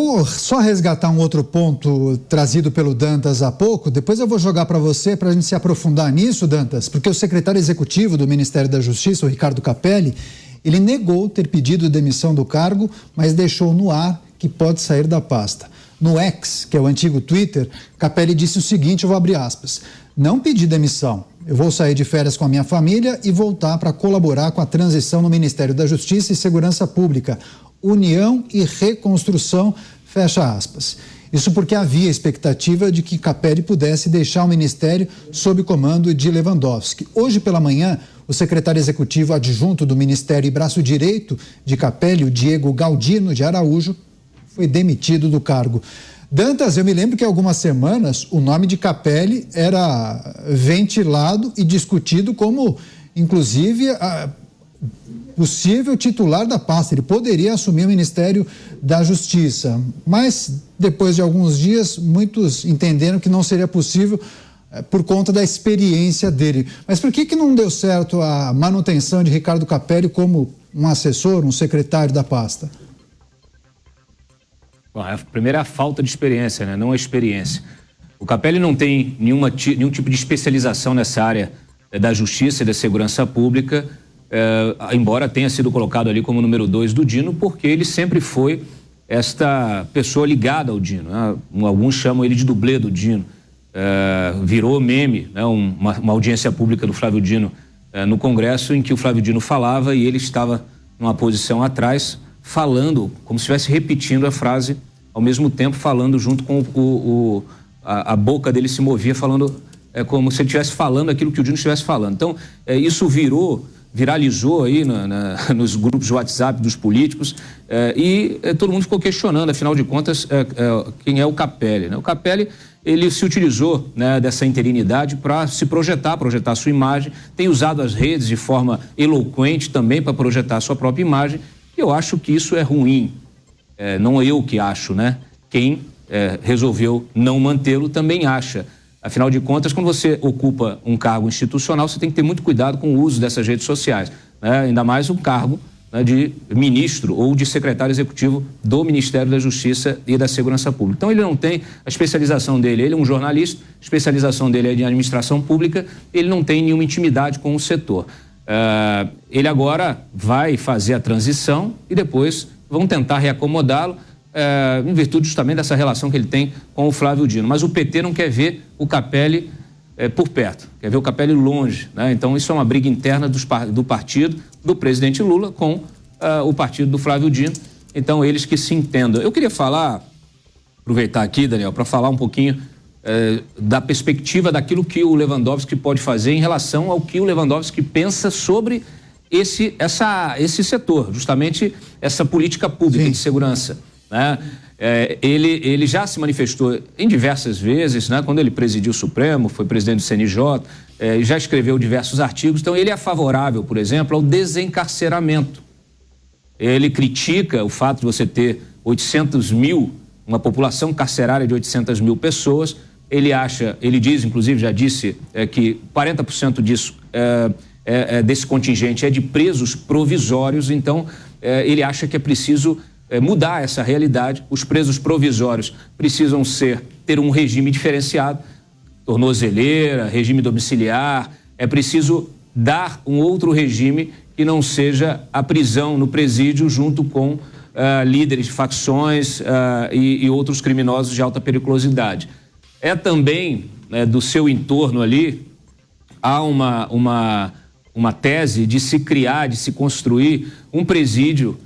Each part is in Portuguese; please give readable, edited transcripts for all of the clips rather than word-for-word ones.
vou só resgatar um outro ponto trazido pelo Dantas há pouco, depois eu vou jogar para você para a gente se aprofundar nisso, Dantas, porque o secretário executivo do Ministério da Justiça, o Ricardo Capelli, ele negou ter pedido demissão do cargo, mas deixou no ar que pode sair da pasta. No X, que é o antigo Twitter, Capelli disse o seguinte, eu vou abrir aspas, não pedi demissão, eu vou sair de férias com a minha família e voltar para colaborar com a transição no Ministério da Justiça e Segurança Pública, união e reconstrução, fecha aspas. Isso porque havia expectativa de que Capelli pudesse deixar o ministério sob comando de Lewandowski. Hoje pela manhã, o secretário executivo adjunto do Ministério e braço direito de Capelli, o Diego Galdino de Araújo, foi demitido do cargo. Dantas, eu me lembro que há algumas semanas o nome de Capelli era ventilado e discutido como, inclusive, possível titular da pasta. Ele poderia assumir o Ministério da Justiça. Mas, depois de alguns dias, muitos entenderam que não seria possível por conta da experiência dele. Mas por que não deu certo a manutenção de Ricardo Capelli como um assessor, um secretário da pasta? Bom, a primeira é a falta de experiência, né? Não a experiência. O Capelli não tem nenhum tipo de especialização nessa área da justiça e da segurança pública, embora tenha sido colocado ali como número 2 do Dino, porque ele sempre foi esta pessoa ligada ao Dino, né? Alguns chamam ele de dublê do Dino. Virou meme, né? uma audiência pública do Flávio Dino no Congresso, em que o Flávio Dino falava e ele estava numa posição atrás, falando, como se estivesse repetindo a frase, ao mesmo tempo falando junto com a boca dele se movia, falando como se ele estivesse falando aquilo que o Dino estivesse falando. Então, isso viralizou aí nos grupos de WhatsApp dos políticos e todo mundo ficou questionando, afinal de contas, quem é o Capelli, né? O Capelli, ele se utilizou, né, dessa interinidade para se projetar a sua imagem, tem usado as redes de forma eloquente também para projetar a sua própria imagem. Eu acho que isso é ruim, não eu que acho, né? Quem resolveu não mantê-lo também acha. Afinal de contas, quando você ocupa um cargo institucional, você tem que ter muito cuidado com o uso dessas redes sociais, né? Ainda mais um cargo, né, de ministro ou de secretário executivo do Ministério da Justiça e da Segurança Pública. Então, ele não tem a especialização dele, ele é um jornalista, a especialização dele é de administração pública, ele não tem nenhuma intimidade com o setor. Ele agora vai fazer a transição e depois vão tentar reacomodá-lo em virtude justamente dessa relação que ele tem com o Flávio Dino. Mas o PT não quer ver o Capelli por perto, quer ver o Capelli longe, né? Então isso é uma briga interna do partido, do presidente Lula com o partido do Flávio Dino. Então eles que se entendam. Eu queria aproveitar aqui, Daniel, para falar um pouquinho da perspectiva daquilo que o Lewandowski pode fazer em relação ao que o Lewandowski pensa sobre esse setor, justamente essa política pública de segurança, né? Ele já se manifestou em diversas vezes, né? Quando ele presidiu o Supremo, foi presidente do CNJ, já escreveu diversos artigos. Então ele é favorável, por exemplo, ao desencarceramento. Ele critica o fato de você ter 800 mil, uma população carcerária de 800 mil pessoas. Ele diz, inclusive já disse, que 40% disso, desse contingente é de presos provisórios. Então ele acha que é preciso mudar essa realidade. Os presos provisórios precisam ter um regime diferenciado, tornozeleira, regime domiciliar. É preciso dar um outro regime que não seja a prisão no presídio junto com líderes de facções e outros criminosos de alta periculosidade. Também, do seu entorno ali, há uma tese de se criar, de se construir um presídio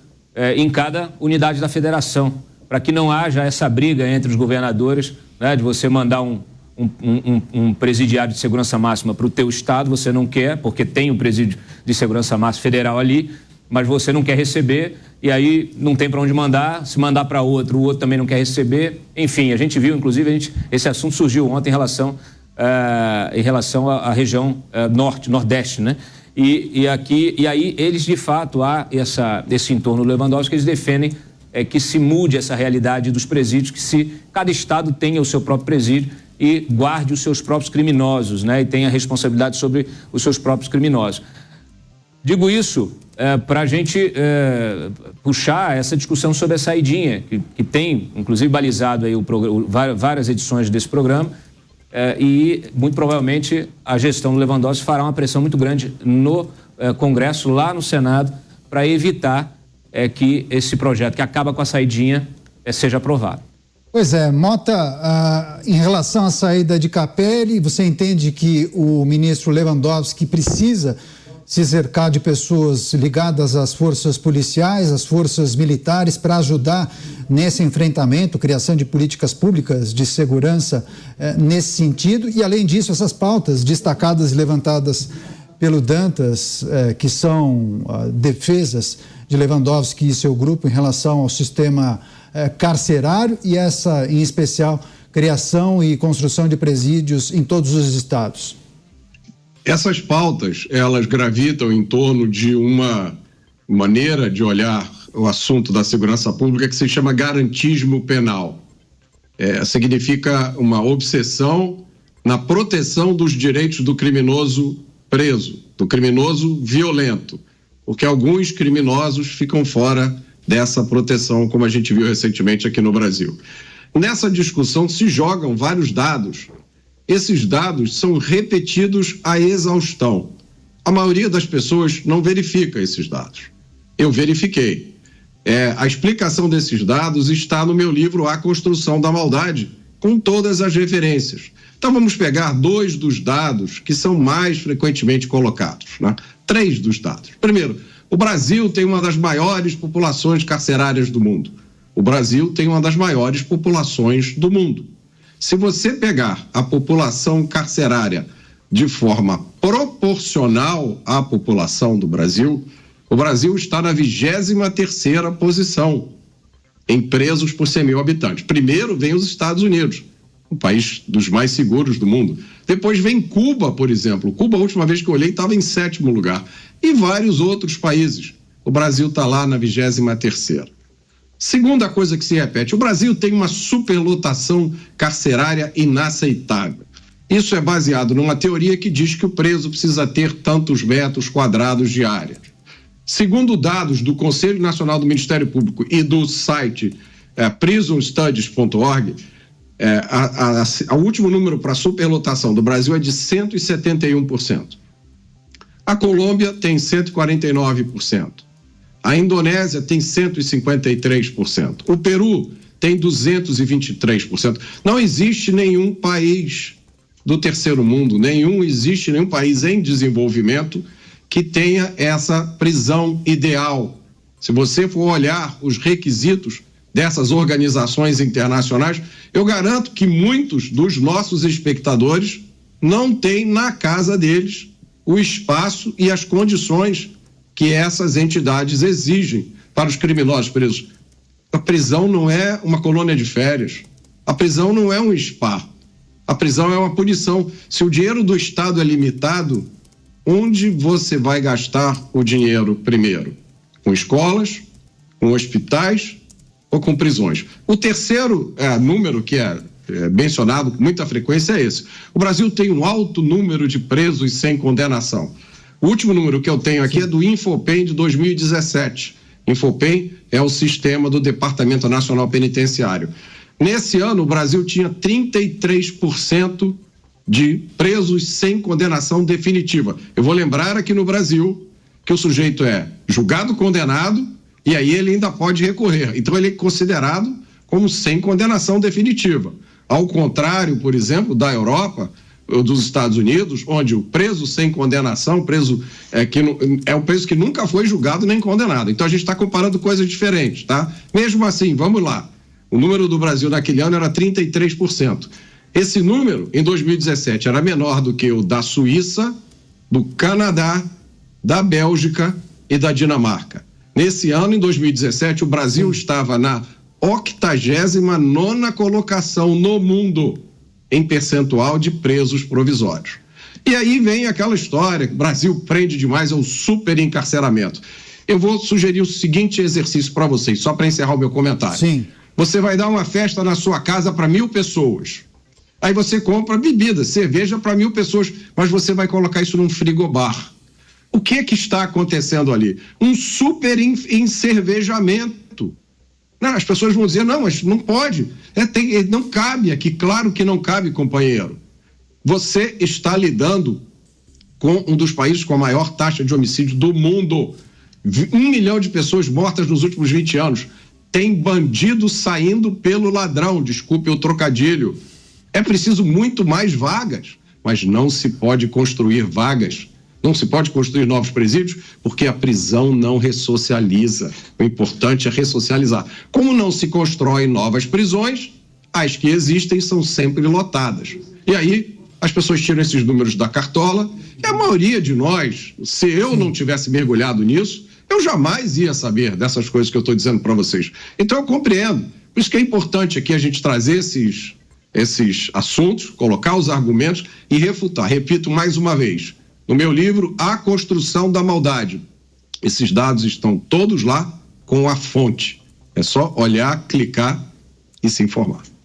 em cada unidade da federação, para que não haja essa briga entre os governadores, né, de você mandar um presidiário de segurança máxima para o teu estado, você não quer, porque tem um presídio de segurança máxima federal ali, mas você não quer receber, e aí não tem para onde mandar, se mandar para outro, o outro também não quer receber. Enfim, a gente viu, inclusive, esse assunto surgiu ontem em relação à região nordeste, né? E aí eles, de fato, há esse entorno Lewandowski, que eles defendem que se mude essa realidade dos presídios, que cada estado tenha o seu próprio presídio e guarde os seus próprios criminosos, né? E tenha responsabilidade sobre os seus próprios criminosos. Digo isso para a gente puxar essa discussão sobre a saidinha, que tem, inclusive, balizado aí várias edições desse programa, e, muito provavelmente, a gestão do Lewandowski fará uma pressão muito grande no Congresso, lá no Senado, para evitar que esse projeto, que acaba com a saidinha, seja aprovado. Pois é, Mota, em relação à saída de Capelli, você entende que o ministro Lewandowski precisa se cercar de pessoas ligadas às forças policiais, às forças militares, para ajudar nesse enfrentamento, criação de políticas públicas de segurança nesse sentido. E, além disso, essas pautas destacadas e levantadas pelo Dantas, que são defesas de Lewandowski e seu grupo em relação ao sistema carcerário e essa, em especial, criação e construção de presídios em todos os estados. Essas pautas, elas gravitam em torno de uma maneira de olhar o assunto da segurança pública que se chama garantismo penal. Significa uma obsessão na proteção dos direitos do criminoso preso, do criminoso violento, porque alguns criminosos ficam fora dessa proteção, como a gente viu recentemente aqui no Brasil. Nessa discussão se jogam vários dados. Esses dados são repetidos à exaustão. A maioria das pessoas não verifica esses dados. Eu verifiquei. A explicação desses dados está no meu livro A Construção da Maldade, com todas as referências. Então vamos pegar 2 dos dados que são mais frequentemente colocados, né? 3 dos dados. Primeiro, o Brasil tem uma das maiores populações carcerárias do mundo. O Brasil tem uma das maiores populações do mundo. Se você pegar a população carcerária de forma proporcional à população do Brasil, o Brasil está na 23ª posição em presos por 100 mil habitantes. Primeiro vem os Estados Unidos, o país dos mais seguros do mundo. Depois vem Cuba, por exemplo. Cuba, a última vez que eu olhei, estava em 7º lugar. E vários outros países. O Brasil está lá na 23ª. Segunda coisa que se repete, o Brasil tem uma superlotação carcerária inaceitável. Isso é baseado numa teoria que diz que o preso precisa ter tantos metros quadrados de área. Segundo dados do Conselho Nacional do Ministério Público e do site prisonstudies.org, o último número para superlotação do Brasil é de 171%. A Colômbia tem 149%. A Indonésia tem 153%. O Peru tem 223%. Não existe nenhum país do terceiro mundo, existe nenhum país em desenvolvimento que tenha essa prisão ideal. Se você for olhar os requisitos dessas organizações internacionais, eu garanto que muitos dos nossos espectadores não têm na casa deles o espaço e as condições que essas entidades exigem para os criminosos presos. A prisão não é uma colônia de férias. A prisão não é um spa. A prisão é uma punição. Se o dinheiro do Estado é limitado, onde você vai gastar o dinheiro primeiro? Com escolas, com hospitais ou com prisões? O terceiro número que é mencionado com muita frequência é esse. O Brasil tem um alto número de presos sem condenação. O último número que eu tenho aqui é do Infopem de 2017. Infopem é o sistema do Departamento Nacional Penitenciário. Nesse ano, o Brasil tinha 33% de presos sem condenação definitiva. Eu vou lembrar aqui no Brasil que o sujeito é julgado, condenado, e aí ele ainda pode recorrer. Então ele é considerado como sem condenação definitiva. Ao contrário, por exemplo, da Europa, dos Estados Unidos, onde o preso sem condenação, é um preso que nunca foi julgado nem condenado. Então a gente está comparando coisas diferentes, tá? Mesmo assim, vamos lá. O número do Brasil naquele ano era 33%. Esse número, em 2017, era menor do que o da Suíça, do Canadá, da Bélgica e da Dinamarca. Nesse ano, em 2017, o Brasil estava na 89ª colocação no mundo em percentual de presos provisórios. E aí vem aquela história, o Brasil prende demais, é um super encarceramento. Eu vou sugerir o seguinte exercício para vocês, só para encerrar o meu comentário. Sim. Você vai dar uma festa na sua casa para 1.000 pessoas. Aí você compra bebida, cerveja para 1.000 pessoas, mas você vai colocar isso num frigobar. O que está acontecendo ali? Um super encervejamento. Não, as pessoas vão dizer, não, mas não pode. Não cabe aqui, claro que não cabe, companheiro. Você está lidando com um dos países com a maior taxa de homicídio do mundo. 1 milhão de pessoas mortas nos últimos 20 anos. Tem bandido saindo pelo ladrão, desculpe o trocadilho. É preciso muito mais vagas, mas não se pode construir vagas. Não se pode construir novos presídios, porque a prisão não ressocializa. O importante é ressocializar. Como não se constrói novas prisões, as que existem são sempre lotadas. E aí, as pessoas tiram esses números da cartola, e a maioria de nós, se eu não tivesse mergulhado nisso, eu jamais ia saber dessas coisas que eu estou dizendo para vocês. Então, eu compreendo. Por isso que é importante aqui a gente trazer esses assuntos, colocar os argumentos e refutar. Repito mais uma vez. No meu livro, A Construção da Maldade. Esses dados estão todos lá com a fonte. É só olhar, clicar e se informar.